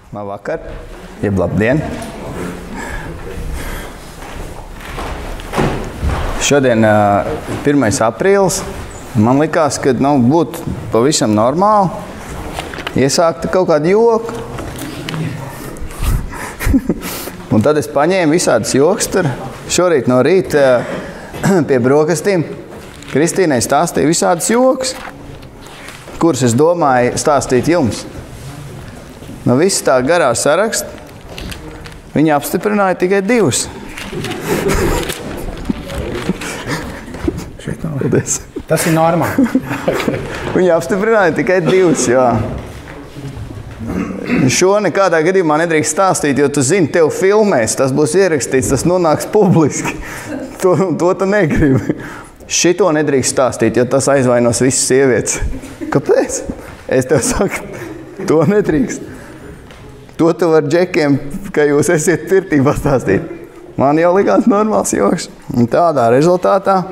Labvakar, jeb labdien. Šodien 1. aprīlis. Man likās, ka būtu pavisam normāli iesākt kaut kādu joku. Un tad es paņēmu visādas joks tur. Šorīt no rīta pie brokastīm Kristīnai stāstīju visādas joks, kuras es domāju stāstīt jums. No visas tā garā saraksta viņa apstiprināja tikai 2. Tas ir normāli. Viņa apstiprināja tikai 2, jā. Šo nekādā gadījumā nedrīkst stāstīt, jo tu zini, tev filmēs, tas būs ierakstīts, tas nonāks publiski. To tu negribi. Šito nedrīkst stāstīt, jo tas aizvainos visas sievietes. Kāpēc? Es tev saku, to nedrīkst. To tu var džekiem, ka jūs esiet pirtī pastāstīt. Man jau likās normāls joks. Un tādā rezultātā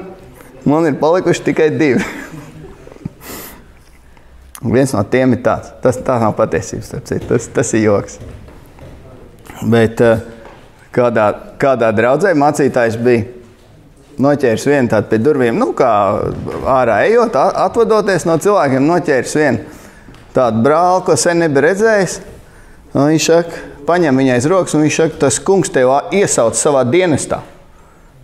man ir palikuši tikai 2. Viens no tiem ir tāds. Tā nav patiesības, tas ir joks. Bet kādā draudzē mācītājs bija noķēris vienu tādu pie durvīm, kā ārā ejot, atvadoties no cilvēkiem, noķēris vienu tādu brāli, ko sen nebija redzējis. Un viņš saka, paņem viņai aiz rokas, un viņš saka, tas kungs tev iesauc savā dienestā.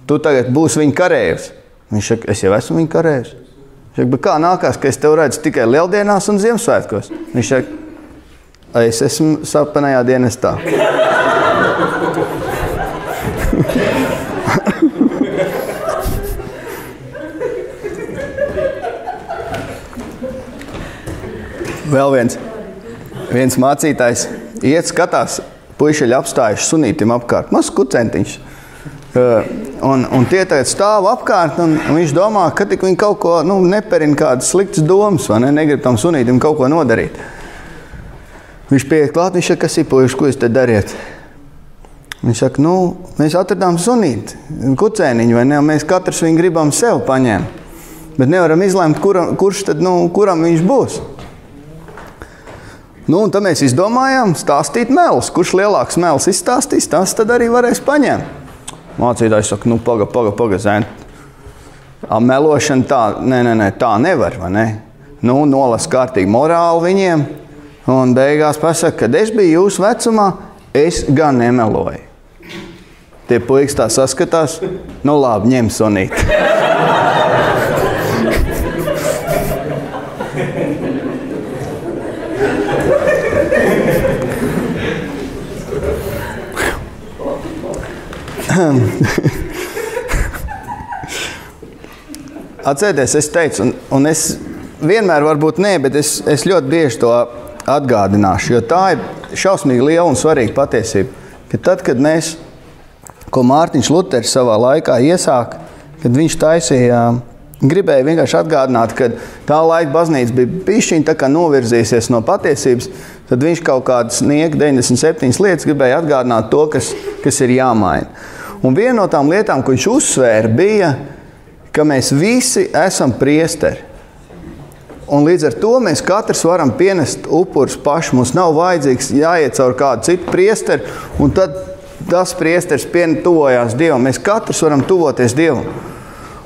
Tu tagad būsi viņa karējus. Viņš saka, es jau esmu viņa karējus. Viņš saka, bet kā nākās, ka es tev redzu tikai Lieldienās un Ziemassvētkos? Viņš saka, es esmu sapanajā dienestā. Vēl viens mācītājs iet, skatās, puišeļi apstājuši sunītim apkārt. Mazs kucentiņš. Un tie tagad stāv apkārt, un viņš domā, ka tik viņi kaut ko neperina kādas sliktas domas, vai ne? Negrib tam sunītim kaut ko nodarīt. Viņš pieiet klāt, viņš saka, kas ir puiši, ko jūs te dariet? Viņš saka, mēs atradām sunīti, kucēniņu, vai ne? Mēs katrs viņu gribam sev paņemt, bet nevaram izlemt, kuram viņš būs. Un tad mēs izdomājām stāstīt melus. Kurš lielāks melus izstāstīs, tas tad arī varēs paņemt. Mācītājs saka, paga, zēn. Melošana tā nevar, vai ne? Nolas kārtīgi morāli viņiem, un beigās pasaka, kad es biju jūsu vecumā, es gan nemeloju. Tie puikas tā saskatās, labi, ņem sunīti. Atcerieties, es teicu, un es vienmēr varbūt bet es ļoti bieži to atgādināšu, jo tā ir šausmīgi liela un svarīga patiesība, ka tad, kad mēs, ko Mārtiņš Luters savā laikā iesāk, kad viņš taisīja, gribēja vienkārši atgādināt, ka tā laika baznīca bija bišķiņ tā kā novirzīsies no patiesības, tad viņš kaut kādas 97 lietas gribēja atgādināt to, kas ir jāmaina. Un viena no tām lietām, ko viņš uzsvēra, bija, ka mēs visi esam priesteri. Un līdz ar to mēs katrs varam pienest upurus paši. Mums nav vajadzīgs jāiet caur kādu citu priesteri, un tad tas priesteris tuvojās Dievam. Mēs katrs varam tuvoties Dievam.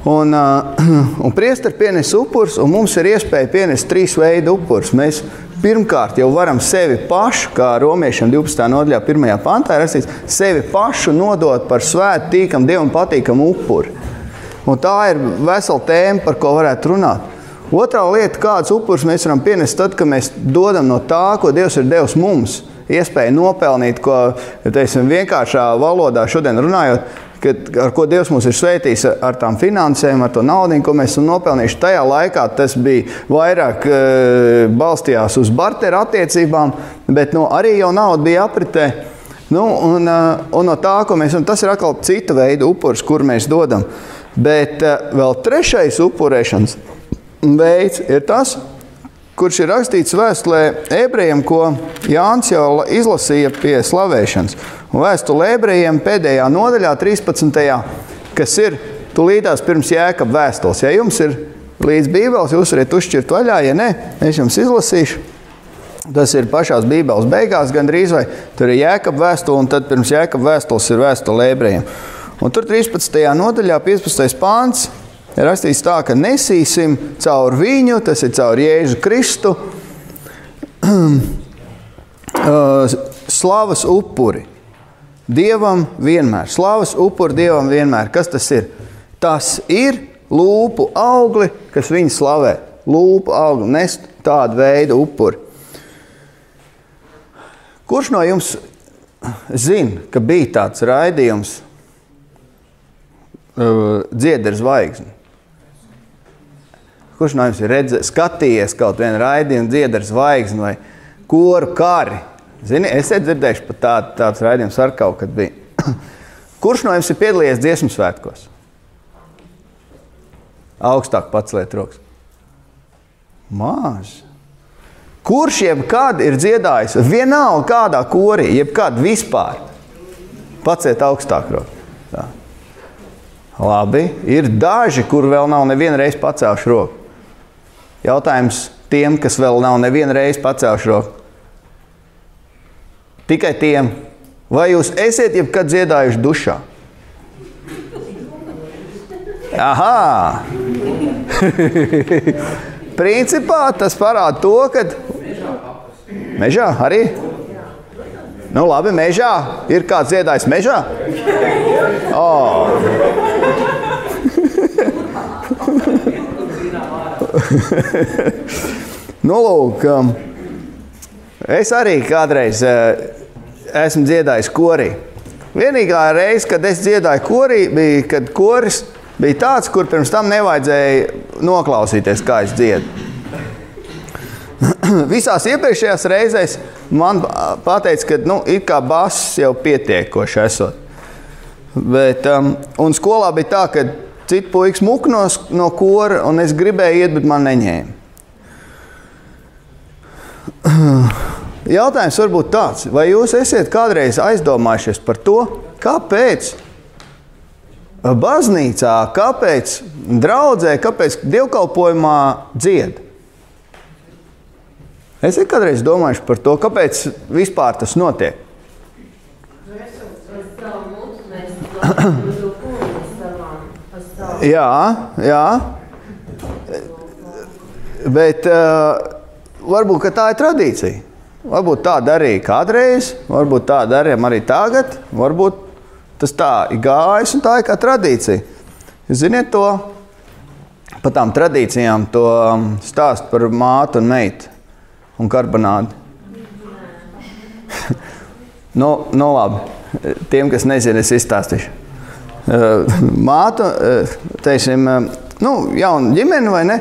Un priesteri pienes upurus, un mums ir iespēja pienest 3 veidu upurus. Mēs pirmkārt jau varam sevi pašu, kā Romiešiem 12. nodaļā 1. pantā rakstīts, sevi pašu nodot par svētu, tīkam, Dievam patīkamu upuri. Un tā ir vesela tēma, par ko varētu runāt. Otrā lieta, kāds upurs mēs varam pienest tad, kad mēs dodam no tā, ko Dievs ir devis mums, iespēju nopelnīt, ko, vienkāršā valodā šodien runājot, ar ko Dievs mums ir sveitījis ar tām finansēm, ar to naudiņu, ko mēs esam nopelnījuši. Tajā laikā tas bija vairāk balstījās uz barteru attiecībām, bet arī jau nauda bija apritē. Un no tā, ko mēs esam, tas ir atkal cita veida upurs, kur mēs dodam. Bet vēl 3. upurēšanas veids ir tas, kurš ir rakstīts vēstulē ebrejiem, ko Jānis jau izlasīja pie slavēšanas. Un vēstule ebrejiem pēdējā nodaļā 13. kas ir tulītās pirms Jēkaba vēstules. Ja jums ir līdz Bībeles, jūs varat uzšķirt vaļā, ja ne, es jums izlasīšu. Tas ir pašās Bībeles beigās gandrīz, vai tur ir Jēkaba vēstule, un tad pirms Jēkaba vēstules ir vēstule ebrejiem. Un tur 13. nodaļā, 15. pāns, ir rakstīts tā, ka nesīsim caur viņu, tas ir caur Jēzu Kristu, slavas upuri Dievam vienmēr. Slavas upuri Dievam vienmēr. Kas tas ir? Tas ir lūpu augli, kas viņu slavē. Lūpu augli, nest tādu veidu upuri. Kurš no jums zina, ka bija tāds raidījums Dzied ar zvaigzni? Kurš no jums ir skatījies kaut vienu raidījumu Dzied ar zvaigzni vai koru kari? Zini, esiet dzirdējuši pat tāds raidījums ar kaut kad bija. Kurš no jums ir piedalījies dziesmu svētkos? Augstāk paceliet rokas. Maz. Kurš jebkad ir dziedājis vienalga kādā korī, jebkad vispār? Paceliet augstāk rokas. Tā. Labi, ir daži, kur vēl nav nevienu reizi pacēluši roku. Jautājums tiem, kas vēl nav nevienu reizi pacēluši roku. Tikai tiem. Vai jūs esiet jebkad dziedājuši dušā? Aha! Principā tas parāda to, ka... Mežā arī? Nu labi, mežā. Ir kāds dziedājis mežā? Oh. Nu lūk, es arī kādreiz esmu dziedājis korī. Vienīgā reize, kad es dziedāju korī, bija, kad koris bija tāds, kur pirms tam nevajadzēja noklausīties, kā es dziedu. Visās iepriekšējās reizēs man pateica, ka it kā bass jau pietiekoši esot. Bet, un skolā bija tā, ka citi puikas muka no kora, un es gribēju iet, bet man neņēma. Jautājums varbūt tāds, vai jūs esiet kādreiz aizdomājušies par to, kāpēc baznīcā, kāpēc draudzē, kāpēc dievkalpojumā dzied? Esiet kādreiz domājuši par to, kāpēc vispār tas notiek? Jā. Bet varbūt, ka tā ir tradīcija. Varbūt tā darīja kādreiz, varbūt tā darījām arī tagad, varbūt tas tā ir gājis un tā ir kā tradīcija. Jūs ziniet to, par tām tradīcijām to stāst par mātu un meitu un karbonādi. Nu labi, tiem, kas nezina, es izstāstīšu. Mātu, teiksim, jauna ģimene vai ne?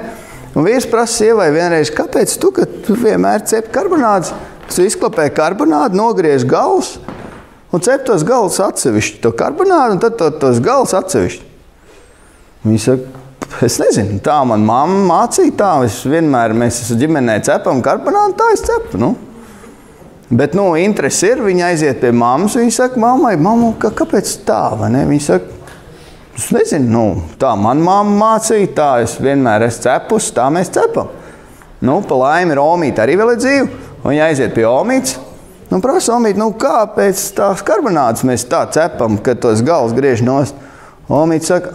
Un vīrs prasa sievai vienreiz, kāpēc tu, ka tu vienmēr cep karbonādus? Tu izklapēji karbonādu, nogriež galus un cep tos galus atsevišķi. To karbonādu un tad tos galus atsevišķi. Viņa saka, es nezinu, tā man mamma mācīja tā. Mēs ģimenē cepam karbonādu, tā es cepu. Nu. Bet, interesi ir, viņa aiziet pie mammas, viņa saka, mammai, kāpēc tā, vai ne? Viņa saka, es nezinu, tā man mamma mācīja, tā es vienmēr esmu cepus, tā mēs cepam. Pa laimi Omīte arī vēl ir dzīva, un viņa aiziet pie Omītes, un prasa Omīte, kāpēc tās karbonādas mēs tā cepam, kad tos galus griež nost? Omīte saka,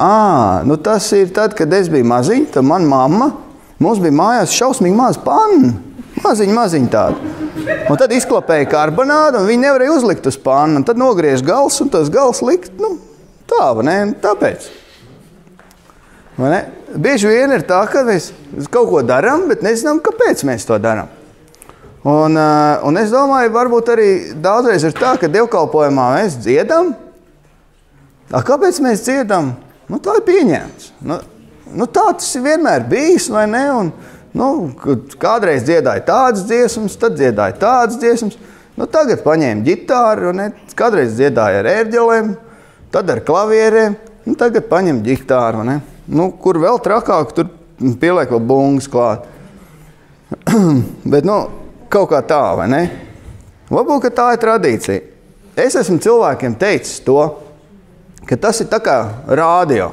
tas ir tad, kad es biju maziņa, tad man mamma, mums bija mājās šausmīgi maz panna, maziņa tāda. Un tad izklapēja karbonādu, un viņi nevarēja uzlikt uz pannu, un tad nogriež gals, un tos gals likt, tā, vai ne? Tāpēc. Vai ne? Bieži vien ir tā, ka mēs kaut ko darām, bet nezinām, kāpēc mēs to darām. Un es domāju, varbūt arī daudzreiz ir tā, ka dievkalpojumā mēs dziedam. Kāpēc mēs dziedam? Tā ir pieņēmts. Tā tas ir vienmēr bijis, vai ne? Un, kādreiz dziedāja tādas dziesmas, tad dziedāja tādas dziesmas. Tagad paņēma ģitāru, ne? Kādreiz dziedāja ar ērģelēm, tad ar klavierēm, tagad paņem ģitāru, ne? Kur vēl trakāk, tur pieliek vēl bungas klāt. Bet, kaut kā tā, vai ne? Varbūt, ka tā ir tradīcija. Es esmu cilvēkiem teicis to, ka tas ir tā kā rādio,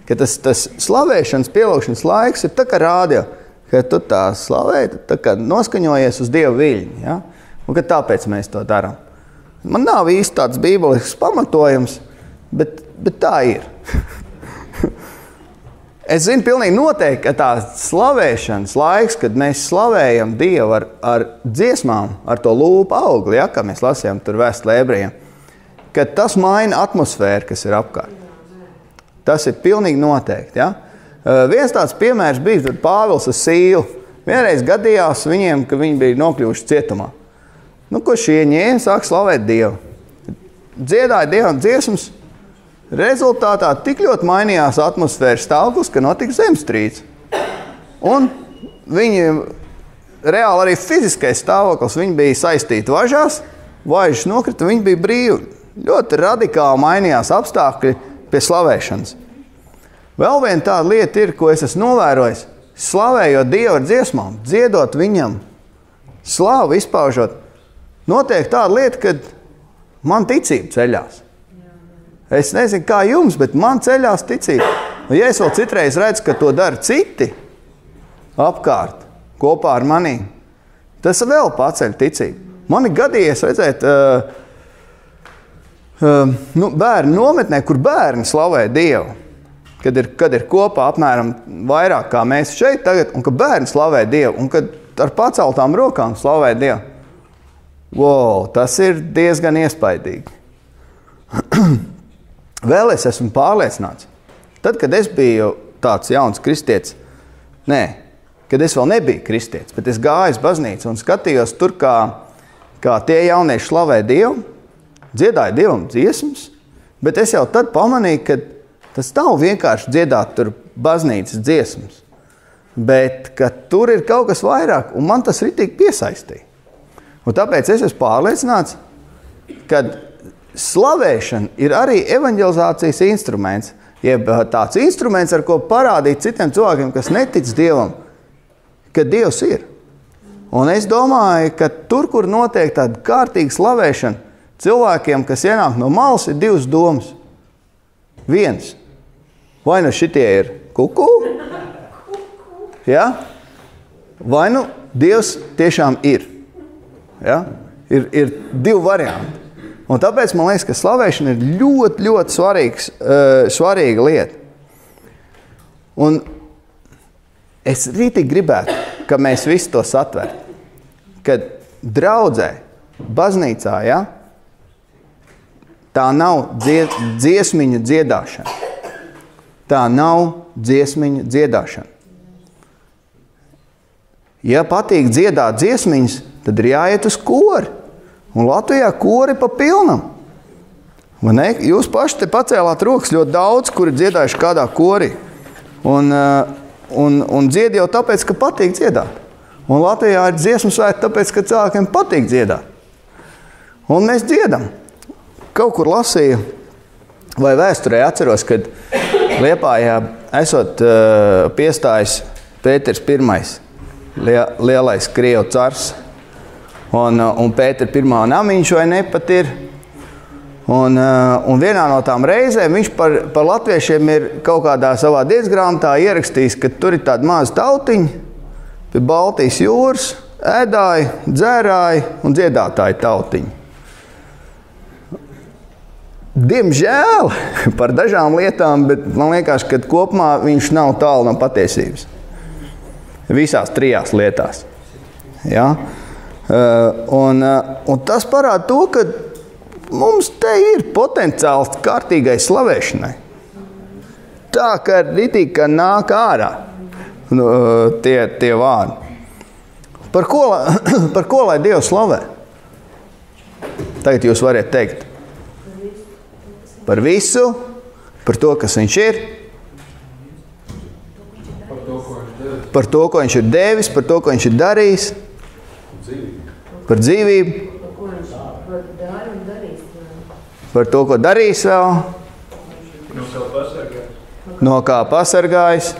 ka tas slavēšanas, pielūgšanas laiks ir tā kā rādio. ka tu tā slavēji, tā kā noskaņojies uz Dieva viļņu, ja? Un ka tāpēc mēs to darām. Man nav īsti tāds bībelisks pamatojums, bet tā ir. Es zinu pilnīgi noteikti, ka tā slavēšanas laiks, kad mēs slavējam Dievu ar dziesmām, ar to lūpu augli, ja, kā mēs lasījām tur vēstulē ebrejiem, ka tas maina atmosfēru, kas ir apkārt. Tas ir pilnīgi noteikti, ja. Viens tāds piemērs bija, tur Pāvils ar Sīlu. Vienreiz gadījās viņiem, ka viņi bija nokļuvuši cietumā. Nu, ko šie ņēma, sāk slavēt Dievu. Dziedāja Dievam dziesmas. Rezultātā tik ļoti mainījās atmosfēras stāvoklis, ka notika zemestrīce. Un viņi reāli arī fiziskais stāvoklis, viņi bija saistīti važās, važas nokrita, viņi bija brīvi. Ļoti radikāli mainījās apstākļi pie slavēšanas. Vēl viena tāda lieta ir, ko es esmu novērojis, slavējot Dievu ar dziesmām, dziedot viņam, slavu izpaužot, notiek tāda lieta, kad man ticība ceļās. Es nezinu, kā jums, bet man ceļās ticība. Un ja es vēl citreiz redzu, ka to dara citi apkārt, kopā ar manī, tas vēl paceļ ticību. Man ir gadījies redzēt bērnu nometnē, kur bērni slavē Dievu. Kad ir kopā apmēram vairāk kā mēs šeit tagad, un ka bērni slavē Dievu, un kad ar paceltām rokām slavē Dievu. Wow, tas ir diezgan iespaidīgi. Vēl es esmu pārliecināts. Tad, kad es biju tāds jauns kristietis, kad es vēl nebiju kristietis, bet es gāju uz baznīcu un skatījos tur, kā tie jaunieši slavē Dievu, dziedāja Dievam dziesmas, bet es jau tad pamanīju, ka tas nav vienkārši dziedāt tur baznīcas dziesmas, bet ka tur ir kaut kas vairāk, un man tas ritīgi piesaistīja. Un tāpēc es esmu pārliecināts, ka slavēšana ir arī evanģelizācijas instruments, jeb tāds instruments, ar ko parādīt citiem cilvēkiem, kas netic Dievam, ka Dievs ir. Un es domāju, ka tur, kur notiek tāda kārtīga slavēšana, cilvēkiem, kas ienāk no malas, ir divas domas. Viens. Vai nu šitie ir kuku? Ja? Vai nu Dievs tiešām ir? Ja? Ir divi varianti. Un tāpēc man liekas, ka slavēšana ir ļoti, ļoti svarīga lieta. Un es rītīgi gribētu, ka mēs visi to satvertu. Kad draudzē, baznīcā, ja, tā nav dziesmiņu dziedāšana. Tā nav dziesmiņu dziedāšana. Ja patīk dziedāt dziesmiņas, tad ir jāiet uz kori. Un Latvijā kori pa pilnam. Jūs paši te pacēlāt rokas ļoti daudz, kuri dziedājuši kādā korī. Un dzied jau tāpēc, ka patīk dziedāt. Un Latvijā ir dziesmu svēti tāpēc, ka cilvēkiem patīk dziedāt. Un mēs dziedam. Kaut kur lasīju, vai vēsturē atceros, kad Liepājā esot piestājis Pēters I, lielais Krievu cars. Un Pētera pirmā namiņš vai nepat ir. Un vienā no tām reizēm viņš par latviešiem ir kaut kādā savā diedzgrāmatā ierakstījis, ka tur ir tāda maza tautiņa pie Baltijas jūras, ēdāja, dzērāja un dziedātāja tautiņa. Diemžēl par dažām lietām, bet man liekas, ka kopumā viņš nav tālu no patiesības. Visās trijās lietās. Ja? Un tas parāda to, ka mums te ir potenciāls kārtīgai slavēšanai. Tā, ka ritīgi, ka nāk ārā tie vārdi. Par ko lai Dievs slavē? Tagad jūs variet teikt. Par visu, par to, kas viņš ir, par to, ko viņš ir devis, par to, ko viņš ir darījis, par dzīvību, par to, ko darīs vēl, no kā pasargājis,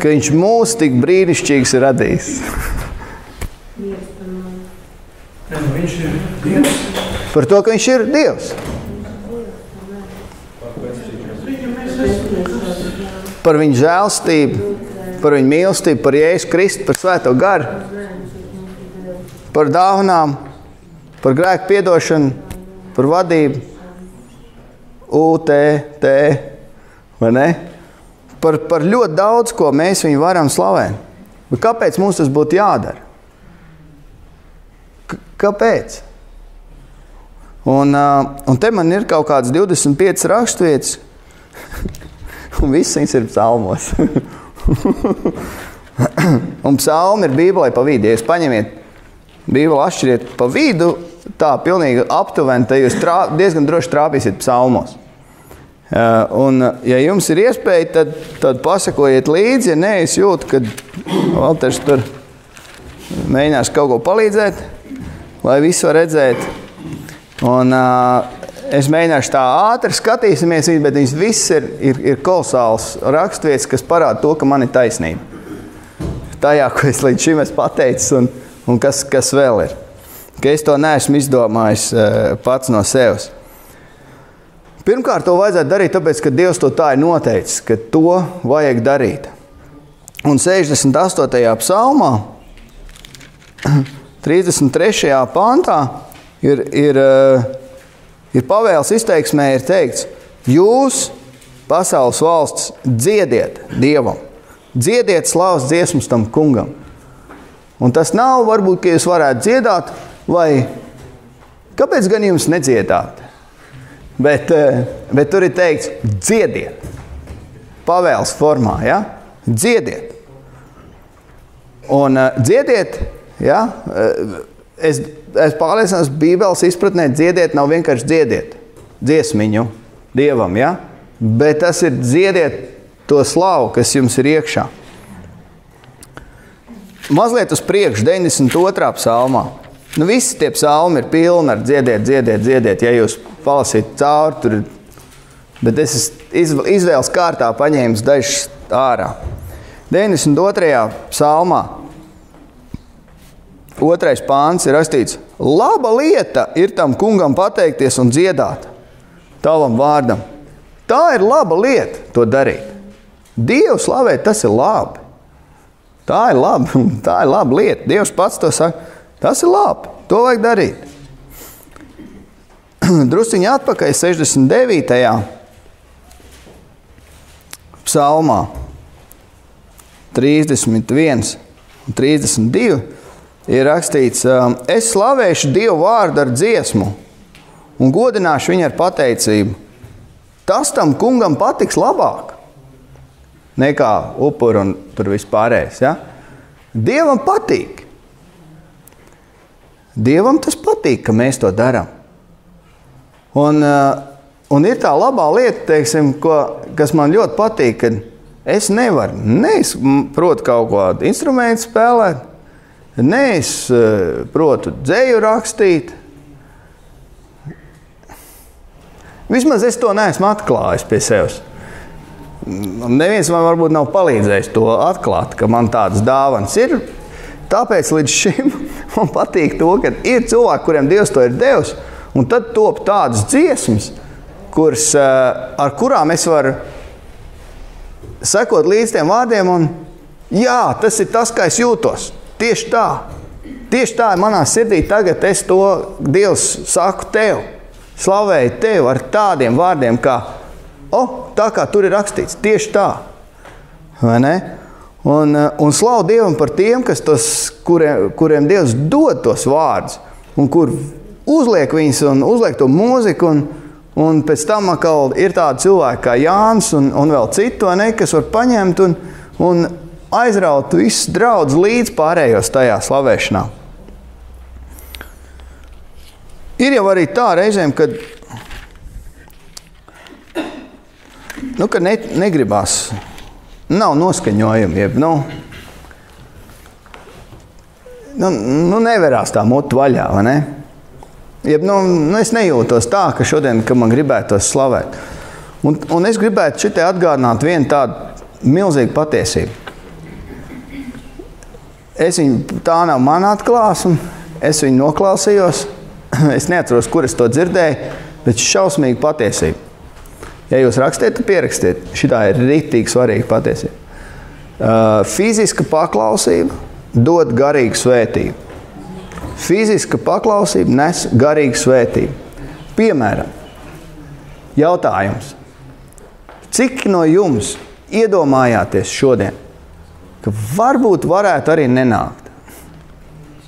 ka viņš mūs tik brīnišķīgs ir radījis. Viņš ir Dievs. Par to, ka viņš ir Dievs. par viņu žēlstību, par viņu mīlestību, par Jēzu Kristu, par Svēto garu, par dāvanām, par grēku piedošanu, par vadību, UTT, vai ne? Par ļoti daudz, ko mēs viņu varam slavēt. Bet kāpēc mums tas būtu jādara? Kāpēc? Un te man ir kaut kāds 25 raksturvietas, un viss viņas ir psalmos. Un psalmi ir Bībelē pa vidu. Ja jūs paņemiet Bībeli, atšķiriet pa vidu, tā pilnīgi aptuveni, tad jūs diezgan droši trāpīsiet psalmos. Un, ja jums ir iespēja, tad pasakojiet līdzi, ja ne, es jūtu, ka Valters tur mēģinās kaut ko palīdzēt, lai visu var redzēt. Un es mēģināšu tā ātri skatīsimies, bet viņas viss ir kolosāls raksturvietas, kas parāda to, ka man ir taisnība. Tajā, ko es līdz šim esmu pateicis un kas vēl ir. Ka es to neesmu izdomājis pats no sevis. Pirmkārt, to vajadzētu darīt, tāpēc, ka Dievs to tā ir noteicis, ka to vajag darīt. Un 68. psalmā, 33. pantā, ir pavēles izteiksmē ir teikts, jūs, pasaules valsts, dziediet Dievam. Dziediet slavas dziesmas tam kungam. Un tas nav varbūt, ka jūs varētu dziedāt, vai kāpēc gan jums nedziedāt? Bet tur ir teikts, dziediet. Pavēles formā, ja? Dziediet. Un dziediet, ja? Es pārliecinās, Bībeles izpratnē dziediet nav vienkārši dziediet dziesmiņu Dievam, ja? Bet tas ir dziediet to slavu, kas jums ir iekšā. Mazliet uz priekšu, 92. psalmā. Visi tie psalmi ir pilni ar dziediet, dziediet, dziediet, ja jūs palasīt cauri, tur ir, bet es izvēles kārtā paņēmis dažus ārā. 92. psalmā 2. pāns ir rakstīts, laba lieta ir tam kungam pateikties un dziedāt tavam vārdam. Tā ir laba lieta to darīt. Dievu slavēt, tas ir labi. Tā ir laba lieta. Dievs pats to saka, tas ir labi, to vajag darīt. Drusciņi atpakaļ 69. psalmā 31 un 32 ir rakstīts, es slavēšu Dievu vārdu ar dziesmu un godināšu viņu ar pateicību. Tas tam kungam patiks labāk nekā upuru un tur vispārējais. Ja? Dievam patīk. Dievam tas patīk, ka mēs to darām. Un ir tā labā lieta, teiksim, kas man ļoti patīk, ka es nevaru, es protu kaut kādu instrumentu spēlēt, es protu dzeju rakstīt. Vismaz es to neesmu atklājis pie sevis. Neviens man varbūt nav palīdzējis to atklāt, ka man tādas dāvanas ir. Tāpēc līdz šim man patīk to, ka ir cilvēki, kuriem Dievs to ir devis, un tad top tādas dziesmas, ar kurām es varu sekot līdz tiem vārdiem, un jā, tas ir tas, kā es jūtos. Tieši tā. Tieši tā ir manā sirdī tagad es to, Dievs, saku tev, slavēju tev ar tādiem vārdiem, kā, tā kā tur ir rakstīts, tieši tā. Vai ne? Un slavu Dievam par tiem, kuriem Dievs dod tos vārdus, un kur uzliek viņus un uzliek to mūziku, un pēc tam atkal ir tādi cilvēki kā Jānis un vēl citu, kas var paņemt un aizraut visus draudz līdz pārējos tajā slavēšanā. Ir jau arī tā reizēm, kad negribās, nav noskaņojumi, jeb, neverās tā mutu vaļā, vai ne? Jeb, es nejūtos tā, ka šodien, ka man gribētos slavēt. Un es gribētu šitai atgādināt vienu tādu milzīgu patiesību. Tā nav mana atklāsme, es viņu noklausījos, es neatceros, kur es to dzirdēju, bet šausmīga patiesība. Ja jūs rakstiet, tad pierakstiet. Šitā ir ritīgi svarīga patiesība. Fiziska paklausība dod garīgu svētību. Fiziska paklausība nes garīgu svētību. Piemēram, jautājums. Cik no jums iedomājāties šodien, ka varbūt varētu arī nenākt?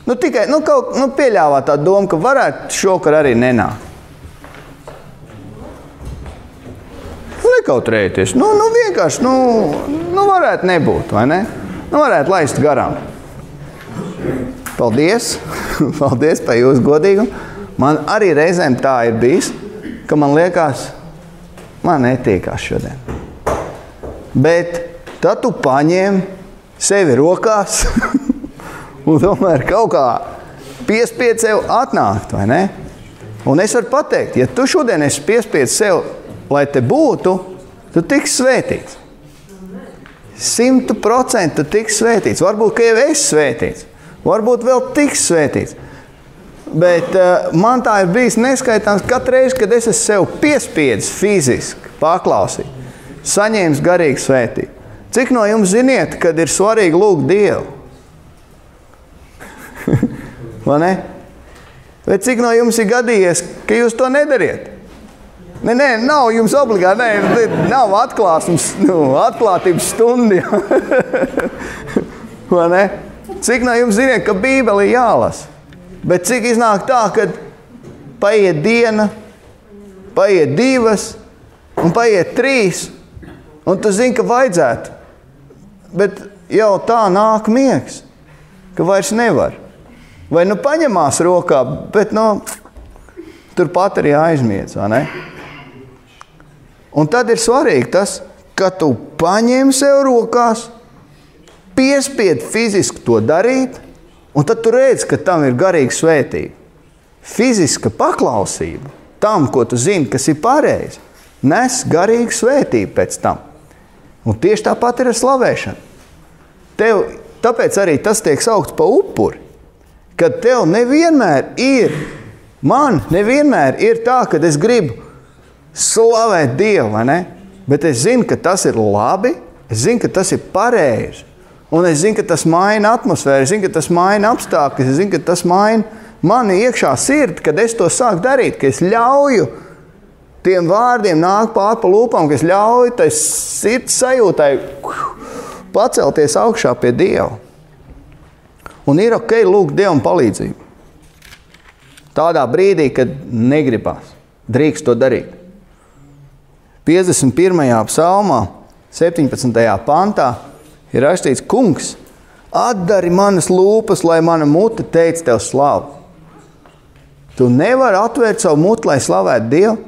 Tikai, pieļāvāt tā doma, ka varētu šokar arī nenākt. Nekautrējieties. Vienkārši, varētu nebūt, vai ne? Varētu laist garām. Paldies. Paldies par jūsu godīgumu. Man arī reizēm tā ir bijis, ka man liekas, man netiekās šodien. Bet tad tu paņem sevi rokās un tomēr kaut kā piespied sev atnākt, vai ne? Un es varu pateikt, ja tu šodien esi piespied sev, lai te būtu, tu tiks svētīts. 100% tu tiks svētīts. Varbūt, ka jau esi svētīts. Varbūt vēl tiks svētīts. Bet man tā ir bijis neskaitāms katru reizi, kad es esmu sev piespiedis fiziski paklausīt, saņēmis garīgu svētību. Cik no jums ziniet, kad ir svarīgi lūgt Dievu? Vai ne? Vai cik no jums ir gadījies, ka jūs to nedariet? Nē, nav jums obligāti, nav atklātības stundi. Vai ne? Cik no jums ziniet, ka Bībeli ir jālasa? Bet cik iznāk tā, kad paiet diena, paiet 2 un paiet 3, un tu zini, ka vajadzētu. Bet jau tā nāk miegs, ka vairs nevar. Vai paņemās rokā, bet turpat arī aizmiedz, vai ne? Un tad ir svarīgi tas, ka tu paņem sev rokās, piespied fiziski to darīt, un tad tu redz, ka tam ir garīga svētība. Fiziska paklausība tam, ko tu zini, kas ir pareizi, nes garīgu svētību pēc tam. Un tieši tāpat ir ar slavēšanu. Tāpēc arī tas tiek saukts pa upuri, kad tev nevienmēr ir tā, kad es gribu slavēt Dievu, vai ne? Bet es zinu, ka tas ir labi, es zinu, ka tas ir pareizi. Un es zinu, ka tas maina atmosfēru, es zinu, ka tas maina apstākļus, es zinu, ka tas maina mani iekšā sirdi, kad es to sāku darīt, ka es ļauju tiem vārdiem nāk pār pa lūpām, ka es ļauju tai sirds sajūtai pacelties augšā pie Dieva. Un ir ok lūgt Dievam palīdzību. Tādā brīdī, kad negribās, drīkst to darīt. 51. psalmā, 17. pantā ir rakstīts: Kungs, atdari manas lūpas, lai mana mute teic tev slavu. Tu nevari atvērt savu muti, lai slavētu Dievu.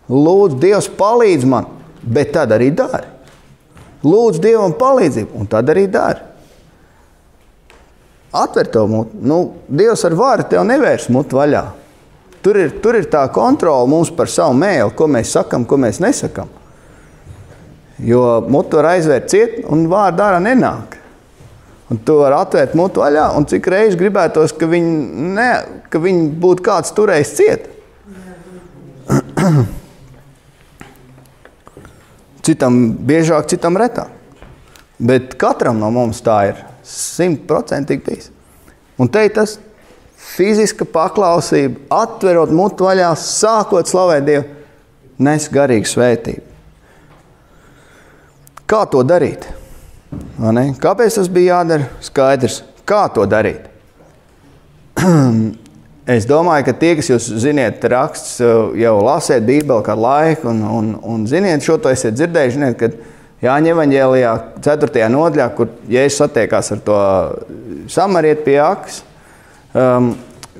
Lūdzu, Dievs palīdz man, bet tad arī dari. Lūdzu Dievam palīdzību, un tad arī dari. Atver tev muti. Dievs ar varu tev nevērs muti vaļā. Tur ir tā kontrola mums par savu mēli, ko mēs sakam, ko mēs nesakam. Jo muti var aizvērt ciet, un vārdu ārā nenāk. Un tu var atvērt muti vaļā, un cik reiz gribētos, ka viņi būtu kāds turējis ciet. Citam biežāk, citam retāk. Bet katram no mums tā ir 100% bijis. Un te ir tas fiziska paklausība, atverot muti vaļā, sākot slavēt Dievu, nes garīgu svētību. Kā to darīt? Kāpēc tas bija jādara? Skaidrs. Kā to darīt? Es domāju, ka tie, kas jūs ziniet raksts, jau lasiet Bībeli kādu laiku un ziniet, šo to esiet dzirdējuši, ziniet, kad Jāņa evaņģēlijā 4. nodaļā, kur Jēzus satiekās ar to samarieti pie akas,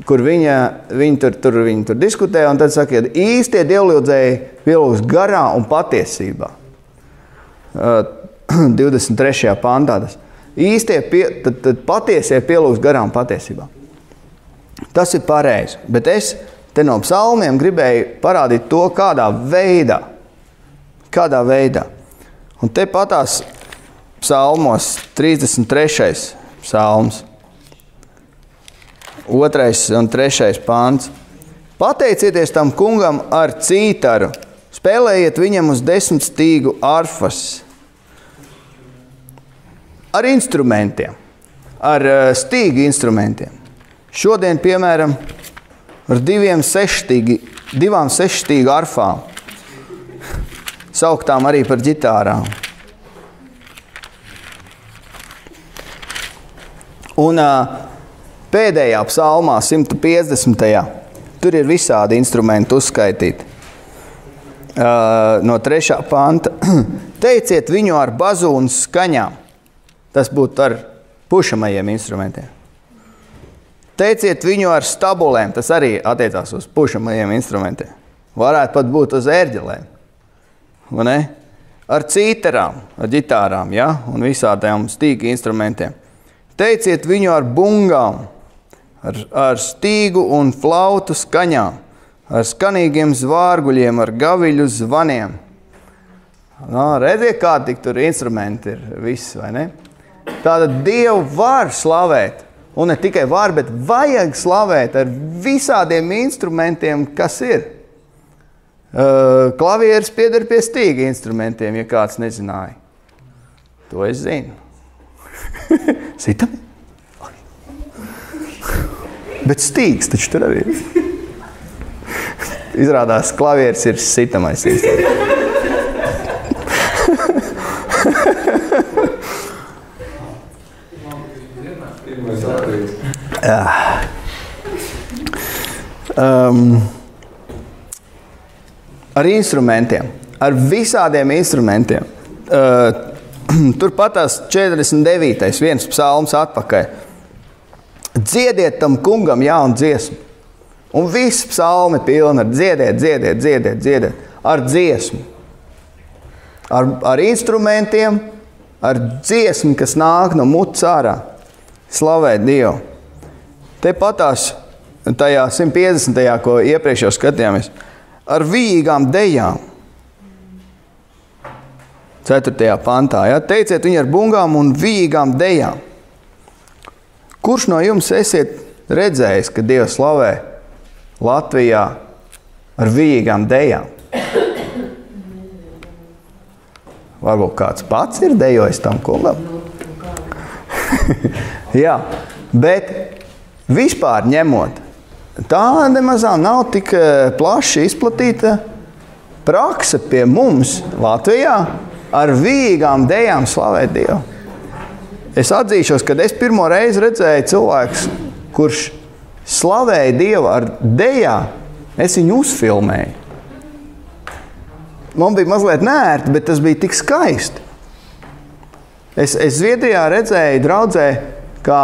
kur viņi tur diskutē, un tad saka, ka īstie dievlūdzēji pielūgs garā un patiesībā. 23. pantā tas. Tad patiesie pielūgs garā un patiesībā. Tas ir pareizi, bet es te no psalmiem gribēju parādīt to, kādā veidā. Un te patās psalmos 33. psalms, 2. un 3. pants. Pateicieties tam kungam ar cītaru, Spēlējiet viņam uz 10 stīgu arfas. Ar instrumentiem. Ar stīgu instrumentiem. Šodien, piemēram, ar 2 6-stīgu arfām. Sauktām arī par ģitārām. Un pēdējā psalmā, 150. Tur ir visādi instrumenti uzskaitīti. No 3. panta. Teiciet viņu ar bazūnas skaņām. Tas būtu ar pušamajiem instrumentiem. Teiciet viņu ar stabulēm. Tas arī attiecās uz pušamajiem instrumentiem. Varētu pat būt uz ērģelēm. Vai ne? Ar cīterām, ar ģitārām, ja? Un visādiem stīgu instrumentiem. Teiciet viņu ar bungām, ar stīgu un flautu skaņām, ar skanīgiem zvārguļiem, ar gaviļu zvaniem. Redziet, kādi tur instrumenti ir viss, vai ne? Tātad Dievu var slavēt, un ne tikai var, bet vajag slavēt ar visādiem instrumentiem, kas ir. Klavieris pieder pie stīga instrumentiem, ja kāds nezināja. To es zinu. Sitam? Bet stīgs taču tur arī ir. Izrādās, klavieris ir sitamais instruments. Ar instrumentiem, ar visādiem instrumentiem. Tur patās 49. viens psalms atpakaļ. Dziediet tam kungam jaunu dziesmu. Un viss psalmi pilni ar dziediet, ar dziesmu. Ar instrumentiem, ar dziesmu, kas nāk no mutes ārā. Slavēt Dievu. Te patās tajā 150. ko iepriekš jau skatījāmies. Ar vīgām dejām. 4. pantā. Ja? Teiciet viņu ar bungām un vīgām dejām. Kurš no jums esiet redzējis, ka Dievs slavē Latvijā ar vīgām dejām? Varbūt kāds pats ir dejojis tam kungam? Jā, bet vispār ņemot, tā nemazām nav tik plaši izplatīta prakse pie mums Latvijā ar vīgām dejām slavēt Dievu. Es atzīšos, kad es pirmo reizi redzēju cilvēks, kurš slavēja Dievu ar dejām, es viņu uzfilmēju. Man bija mazliet neērti, bet tas bija tik skaisti. Es Zviedrijā redzēju draudzē, kā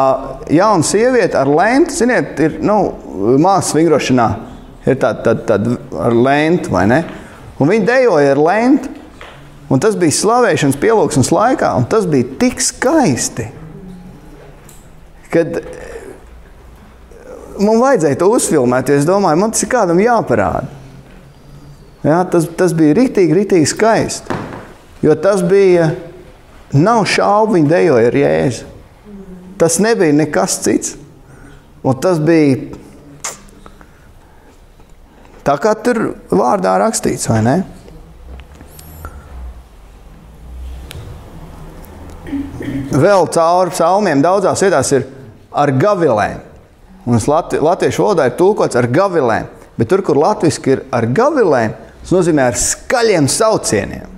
jauna sieviete ar lentu, ziniet, ir, mākslas vingrošanā ir tāda ar lentu, vai ne? Un viņi dejoja ar lentu, un tas bija slavēšanas pielūgsmes laikā, un tas bija tik skaisti, kad man vajadzēja to uzfilmēt, jo es domāju, man tas ir kādam jāparāda. Jā, tas bija ritīgi skaisti, jo tas bija, nav šaubu, viņi dejoja ar Jēzu. Tas nebija nekas cits. Un tas bija tā kā tur vārdā rakstīts, vai ne? Vēl cauri psalmiem daudzās vietās ir ar gavilēm. Un latviešu valodā ir tulkots ar gavilēm. Bet tur, kur latviski ir ar gavilēm, tas nozīmē ar skaļiem saucieniem.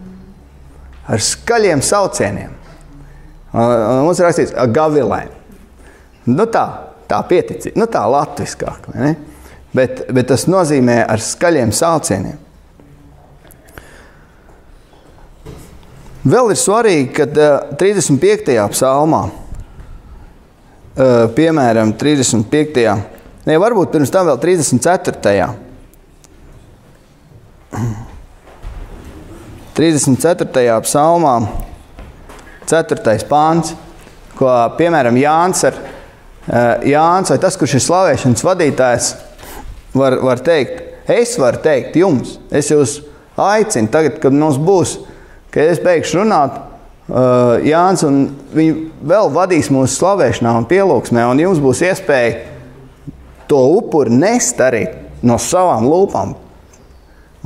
Ar skaļiem saucieniem. Un mums ir rakstīts ar gavilēm. Tā pieticīgi. Tā latviskāk, vai ne? Bet tas nozīmē ar skaļiem saucieniem. Vēl ir svarīgi, kad 35. psalmā, piemēram, 35. Varbūt pirms tam vēl 34. 34. psalmā, 4. pāns, ko, piemēram, Jānis vai tas, kurš ir slavēšanas vadītājs, var teikt, es varu teikt jums, es jūs aicinu tagad, kad mums būs, kad es beigšu runāt, Jānis, un viņi vēl vadīs mūsu slavēšanā un pielūgsmē, un jums būs iespēja to upuri nest arī no savām lūpām,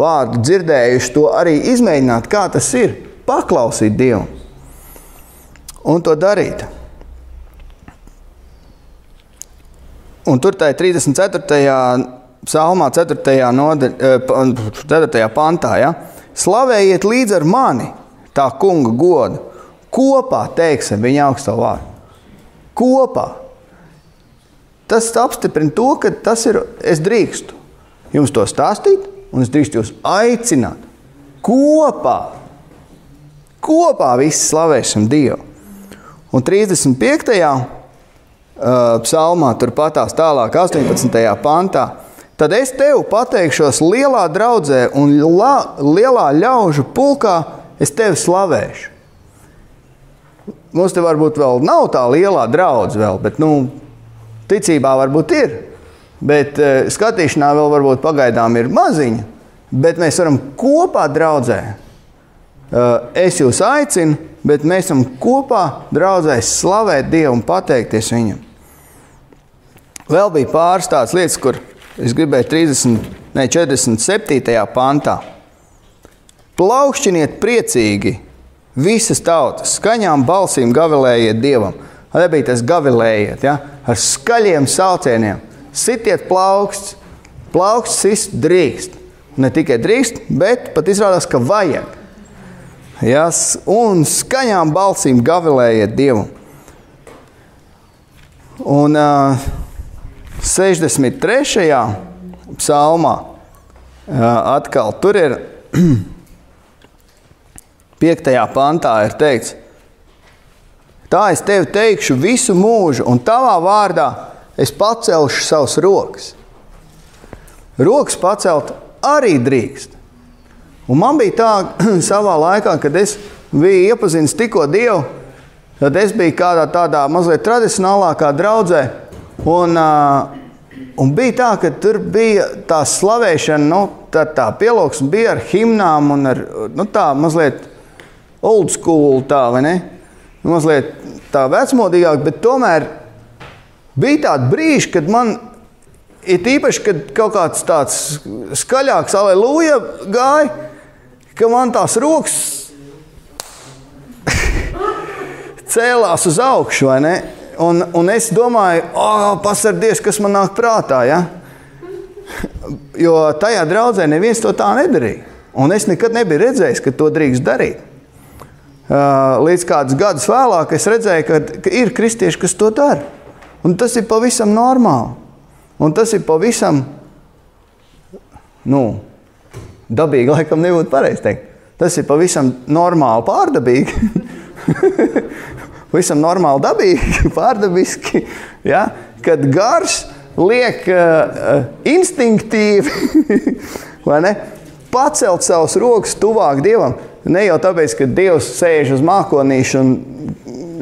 vārdu dzirdējuši, to arī izmēģināt, kā tas ir, paklausīt Dievu un to darīt. Un tur tai 34. psalmā 4. pantā, ja? Slavējiet līdz ar mani tā kunga godu. Kopā teiksim viņa augsto vārdu. Kopā. Tas apstiprina to, ka tas ir, es drīkstu jums to stāstīt, un es drīkstu jūs aicināt. Kopā visi slavēsim Dievu. Un 35. Psalmā, tur patās tālāk, 18. pantā, tad es tev pateikšos lielā draudzē un lielā ļaužu pulkā es tevi slavēšu. Mums te varbūt vēl nav tā lielā draudze vēl, bet, ticībā varbūt ir, bet skatīšanā vēl varbūt pagaidām ir maziņa, bet mēs varam kopā draudzē. Es jūs aicinu, bet mēs esam kopā draudzē slavēt Dievu un pateikties viņam. Vēl bija pāris tādas lietas, kur es gribēju 47. pantā. Plaukšķiniet priecīgi visas tautas, skaņām balsīm gavilējiet Dievam. Arī bija tas gavilējiet, ja? Ar skaļiem saucieniem. Sitiet plauksts, plauksts sist drīkst. Ne tikai drīkst, bet pat izrādās, ka vajag. Ja? Un skaņām balsīm gavilējiet Dievam. Un 63. psalmā atkal tur ir 5. pantā ir teikts: tā es tevi teikšu visu mūžu, un tavā vārdā es pacelšu savus rokas. Rokas pacelt arī drīkst. Un man bija tā savā laikā, kad es biju iepazinis tikko Dievu, tad es biju kādā tādā mazliet tradicionālākā draudzē, un bija tā, ka tur bija tā slavēšana, tā pielūgsme bija ar himnām un ar, tā mazliet old school, tā, vai ne? Mazliet tā vecmodīgāk, bet tomēr bija tādi brīži, kad man, ir īpaši, kad kaut kāds tāds skaļāks aleluja gāja, ka man tās rokas cēlās uz augšu, vai ne? Un es domāju, pasardies, kas man nāk prātā, ja? Jo tajā draudzē neviens to tā nedarīja. Un es nekad nebiju redzējis, ka to drīkst darīt. Līdz kādus gadus vēlāk es redzēju, ka ir kristieši, kas to dara. Un tas ir pavisam normāli. Un tas ir pavisam, dabīgi, laikam nebūtu pareizi teikt. Tas ir pavisam normāli pārdabīgi. Pavisam normāli dabīgi, pārdabiski. Ja? Kad gars liek instinktīvi, vai ne? Pacelt savus rokas tuvāk Dievam. Ne jau tāpēc, ka Dievs sēž uz mākonīšu un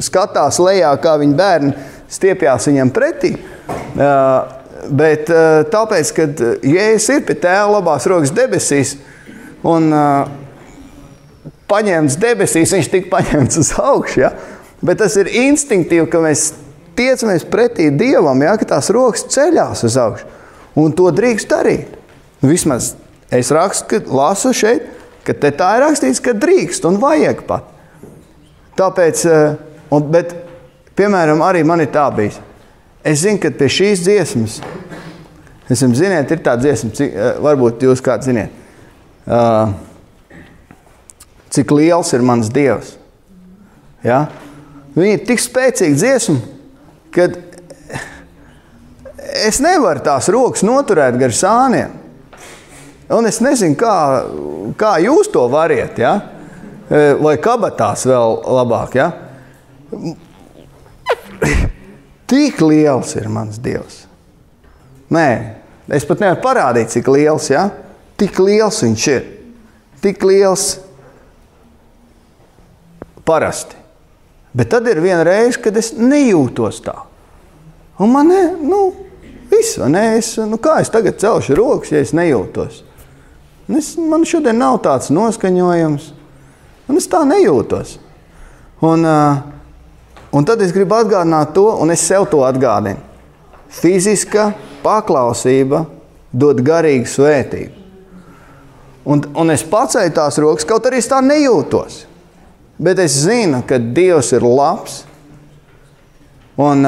skatās lejā, kā viņa bērni stiepjās viņam pretī. Bet tāpēc, kad Jēzus ir pie Tēva labās rokas debesīs un paņemts debesīs, viņš tik paņemts uz augšu, ja? Bet tas ir instinktīvi, ka mēs tiecamies pretī Dievam, ja? Ka tās rokas ceļās uz augšu. Un to drīkst darīt. Vismaz es lasu šeit, ka te tā ir rakstīts, ka drīkst un vajag pat. Tāpēc, bet, piemēram, arī man ir tā bijis. Es zinu, ka pie šīs dziesmas, ziniet, ir tā dziesma, varbūt jūs kāds ziniet, cik liels ir mans Dievs. Ja? Viņa ir tik spēcīga dziesma, kad es nevaru tās rokas noturēt gar sāniem. Un es nezinu, kā jūs to variet, ja? Vai kabatās vēl labāk, ja? Tik liels ir mans Dievs. Nē, es pat nevaru parādīt, cik liels, ja? Tik liels viņš ir. Tik liels parasti. Bet tad ir viena reize, kad es nejūtos tā. Un man viss, vai ne? Kā es tagad celšu rokas, ja es nejūtos? Man šodien nav tāds noskaņojums. Un es tā nejūtos. Un tad es gribu atgādināt to, un es sev to atgādinu. Fiziska paklausība dod garīgu svētību. Un es pacēju tās rokas, kaut arī es tā nejūtos. Bet es zinu, ka Dievs ir labs. Un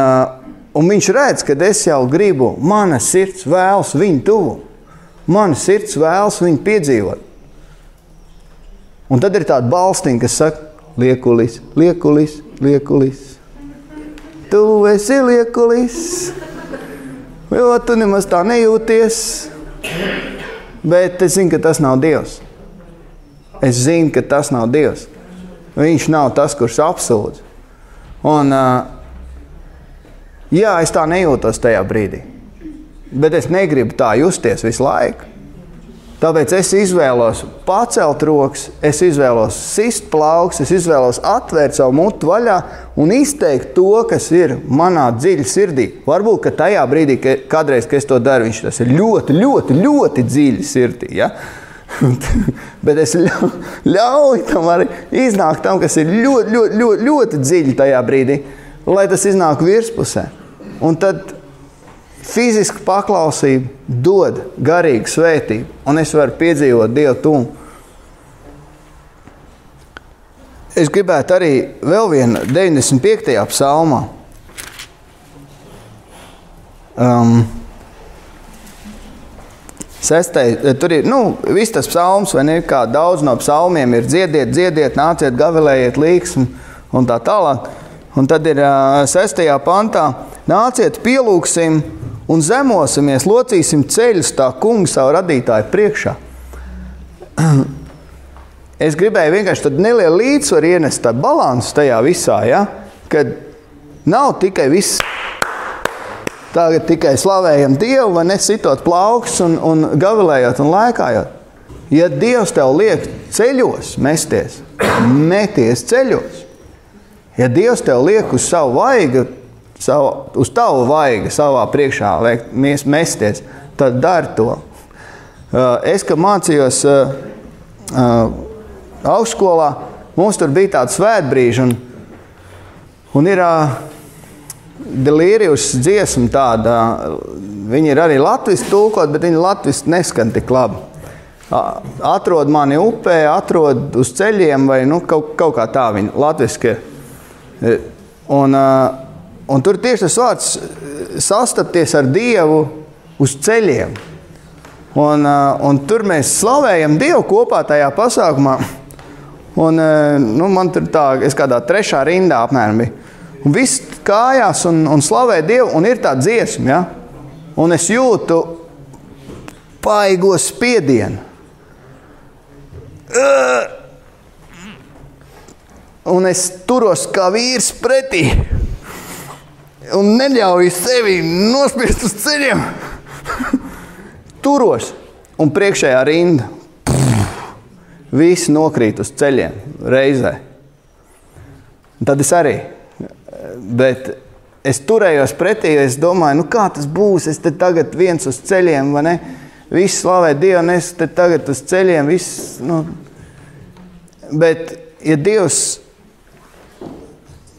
viņš redz, ka es jau gribu, mana sirds vēlas viņu tuvu. Mana sirds vēlas viņu piedzīvot. Un tad ir tāda balstiņa, kas saka, liekulis, liekulis, liekulis. Tu esi liekulis, jo tu nemaz tā nejūties. Bet es zinu, ka tas nav Dievs. Es zinu, ka tas nav Dievs. Viņš nav tas, kurš apsūdz. Un, jā, es tā nejūtos tajā brīdī. Bet es negribu tā justies visu laiku. Tāpēc es izvēlos pacelt rokas, es izvēlos sist plauks, es izvēlos atvērt savu mutu vaļā un izteikt to, kas ir manā dziļi sirdī. Varbūt, ka tajā brīdī, kādreiz, kad es to daru, viņš tas ir ļoti, ļoti, ļoti dziļi sirdī. Ja? Bet es ļauju tam arī iznākt tam, kas ir ļoti, ļoti, ļoti, ļoti dziļi tajā brīdī, lai tas iznāk virspusē. Un tad fiziska paklausība dod garīgu svētību, un es varu piedzīvot Dievu tuvumu. Es gribētu arī vēl vienu 95. psalmā. Tur ir, viss tas psalms, vai ne, kā daudz no psalmiem ir dziediet, dziediet, nāciet, gavilējiet līksmu un tā tālāk. Un tad ir 6. pantā, nāciet, pielūksim un zemosimies, locīsim ceļus tā kunga savu radītāju priekšā. Es gribēju vienkārši tad nelielu līdzsvaru ienest tā balansu tajā visā, ja? Kad nav tikai viss, tagad tikai slavējam Dievu, vai nesitot plauks un gavilējot un lēkājot. Ja Dievs tev liek ceļos mesties, meties ceļos. Ja Dievs tev liek uz savu vaigu, uz tavu vaigu savā priekšā mesties, tad dari to. Es, kad mācījos augstskolā, mums tur bija tāda svētbrīža, un ir Delīrijus dziesma tāda, viņi ir arī latviski tulkot, bet viņi latviski neskan tik labi. Atrod mani upē, atrod uz ceļiem, vai kaut kā tā viņi latviski ir. Un tur tieši tas vārds sastapties ar Dievu uz ceļiem. Un tur mēs slavējam Dievu kopā tajā pasākumā. Un man tur tā, es kādā 3. rindā apmēram bija. Un viss kājās un slavē Dievu, un ir tā dziesma, ja? Un es jūtu paigo spiedienu. Un es turos kā vīrs pretī. Un neļauju sevi nospiest uz ceļiem. Turos. Un priekšējā rinda. Visi nokrīt uz ceļiem reizē. Un tad es arī. Bet es turējos pretī, es domāju, kā tas būs? Es te tagad viens uz ceļiem, vai ne? Visi slavē Dievu, un es te tagad uz ceļiem, viss, Bet, ja Dievs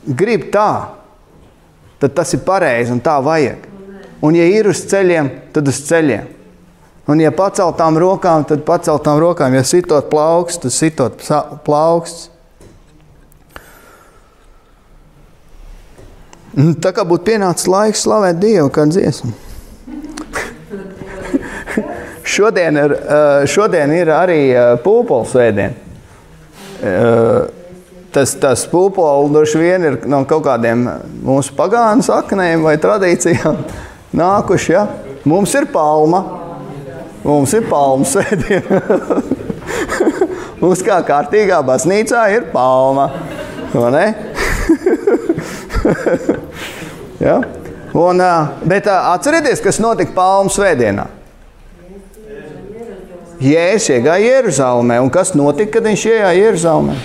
grib tā, tad tas ir pareizi un tā vajag. Un ja ir uz ceļiem, tad uz ceļiem. Un ja paceltām rokām, tad paceltām rokām. Ja sitot plauksts, tad sitot plauksts. Tā kā būtu pienācis laiks slavēt Dievu kā dziesmu. Šodien ir arī pūpola svētdiena. Tas pūpoli droši vien ir no kaut kādiem mūsu pagānu saknēm vai tradīcijām nākuši, ja? Mums ir palma. Mums ir palma svētdiena. Mums kā kārtīgā baznīcā ir palma. Vai ne? Ja? Bet atcerieties, kas notika palmu svētdienā. Jēzus iegāja Jeruzalemē. Un kas notika, kad viņš iegāja Jeruzalemē?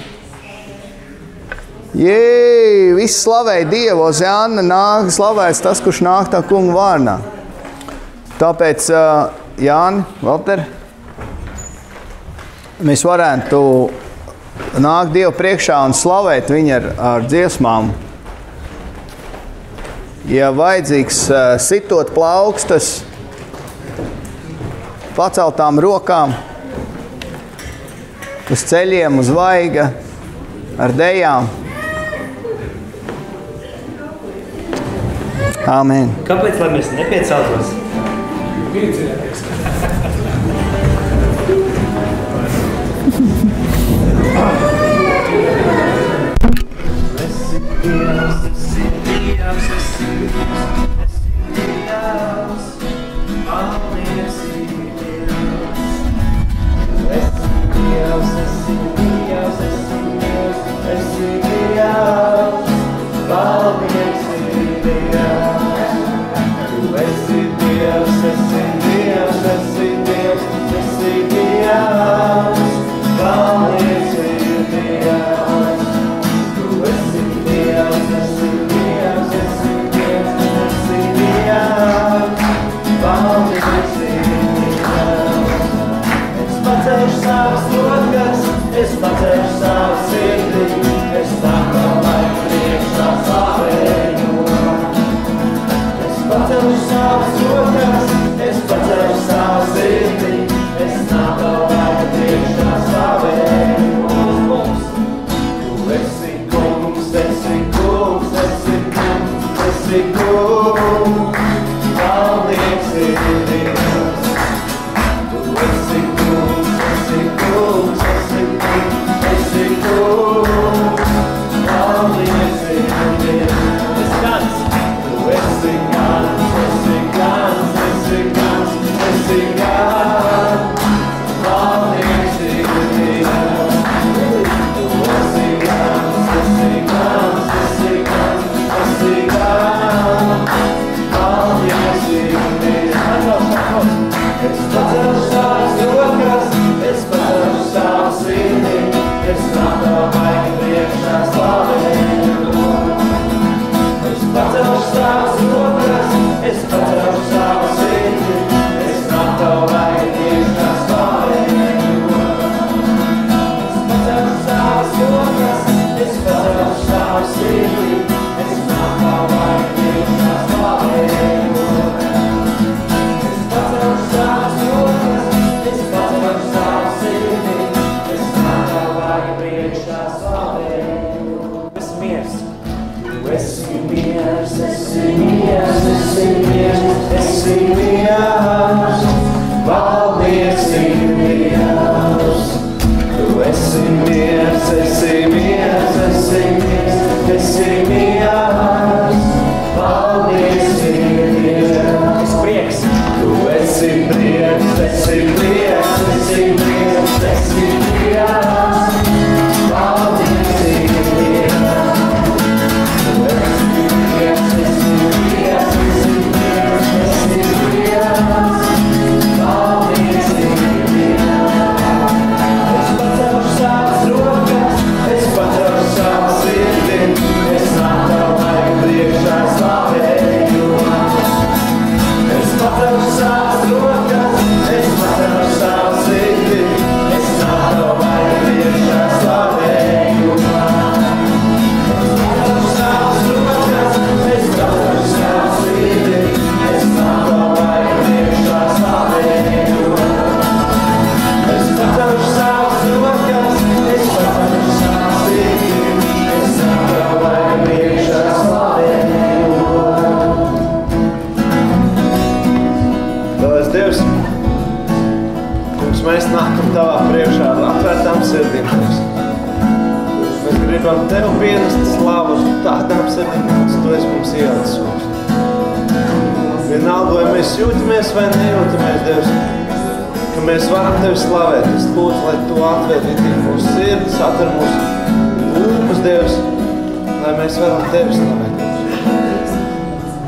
Viss slavēja Dievu, Ozēna nāk, slavēs tas, kurš nāk tā kunga vārdā. Tāpēc, Jāni, Valter, mēs varētu nākt Dievu priekšā un slavēt viņu ar dziesmām. Ja vajadzīgs sitot plaukstas, paceltām rokām, uz ceļiem, uz vaiga, ar dejām. Āmen. Kāpēc, lai mēs nepieceltos? Piecēties.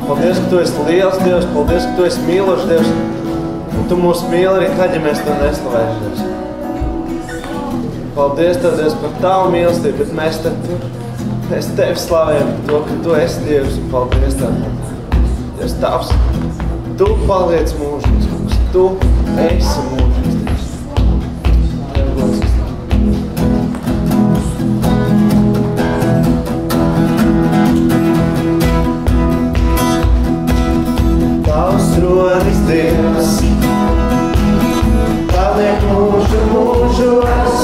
Paldies, ka Tu esi liels Dievs, paldies, ka Tu esi mīlošs Dievs, un Tu mūs mīli arī tad, ja mēs Tev neslavēsim, Dievs. Paldies Tev, Dievs, par Tavu mīlestību, bet mēs Tevi slavējam par to, ka Tu esi Dievs, un paldies Tev. Dievs, Tavs, Tu paliec mūžīgs, kungs, Tu esi mūžīgs, Dievs. Tev gods. Rodas Dievs, paliek mūžu mūžos,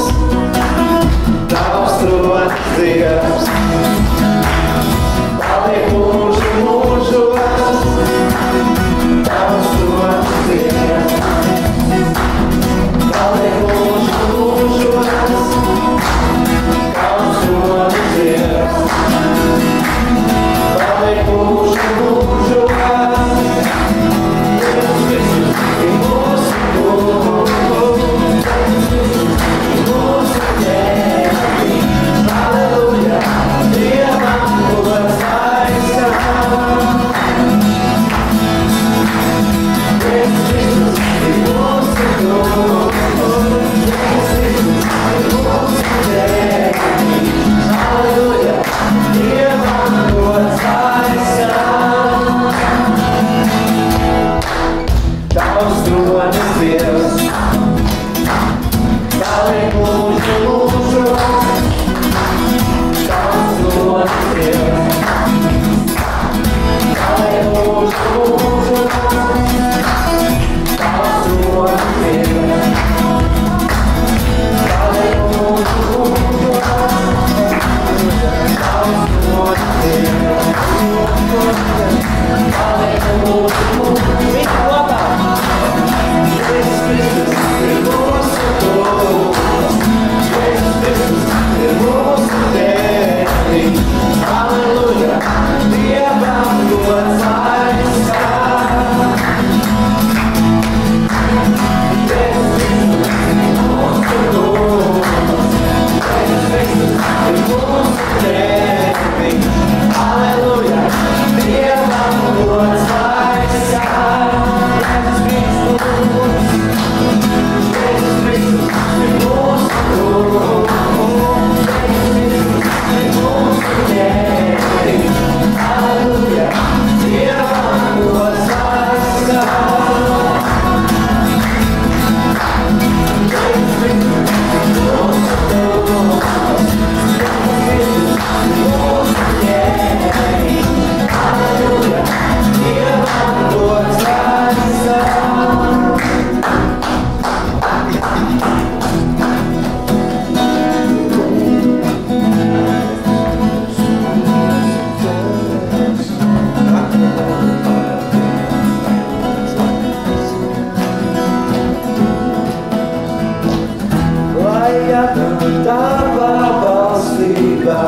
atnāk tava valstība.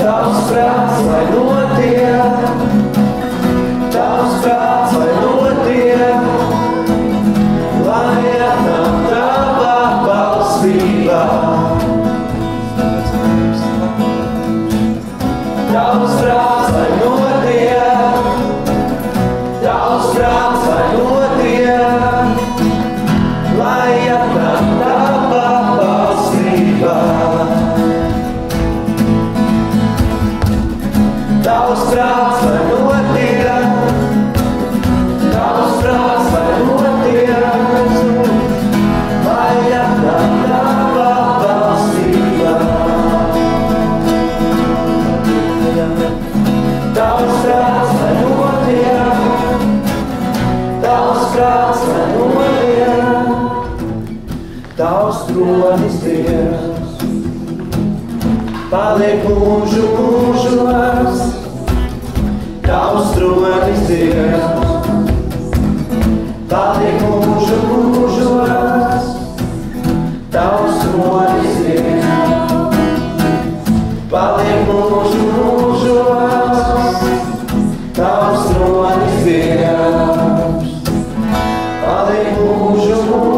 Tavs prāts, lai notiek, tavs prāts, lai notiek, lai atnāk tava valstība. Tavs prāts, lai notiek, tavs prāts, lai notiek, lai atnāk tava valstība. Tavs prāts, lai notiek, tavs prāts, lai notiek, lai atnāk tava valstība. Tavs prāts, lai notiek, tavs prāts, lai notiek, tavs tronis Dievs, paliek mūžu mūžos, tavs tronis Dievs, paliek mūžu mūžos, tavs tronis Dievs, paliek mūžu mūžos, tavs tronis Dievs, paliek mūžu mūžos.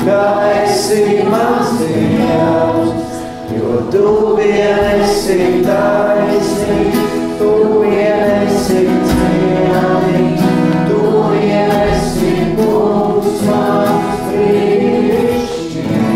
ka esi mans Dievs, jo tu vien esi taisnīgs, tu vien esi cienīgs, tu vien esi būs mans brīnišķīgs.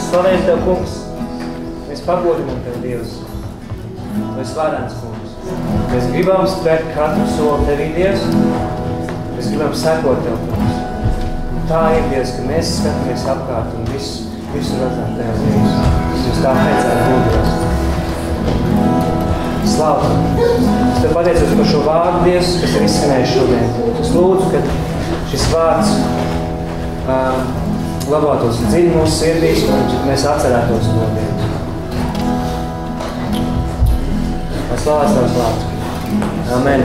Slavējam Tev, kungs, mēs pagodinām Tev, Dievs. Tu esi varens, kungs. Mēs gribam spērt katru soli Tevī, Dievs. Mēs gribam sekot Tev, kungs. Un tā ir, Dievs, ka mēs skatāmies apkārt un visu redzam Tev, Dievs. Jūs tā vajadzētu būt, Dievs. Slavu! Es Tev pateicos par šo vārdu, Dievs, kas ir izskanējis šodien. Es lūdzu, ka šis vārds labātos dziļi mūsu sirdīs, un mēs atcerētos to, Dievs. Mēs slavēs Tavs vārds. Amen.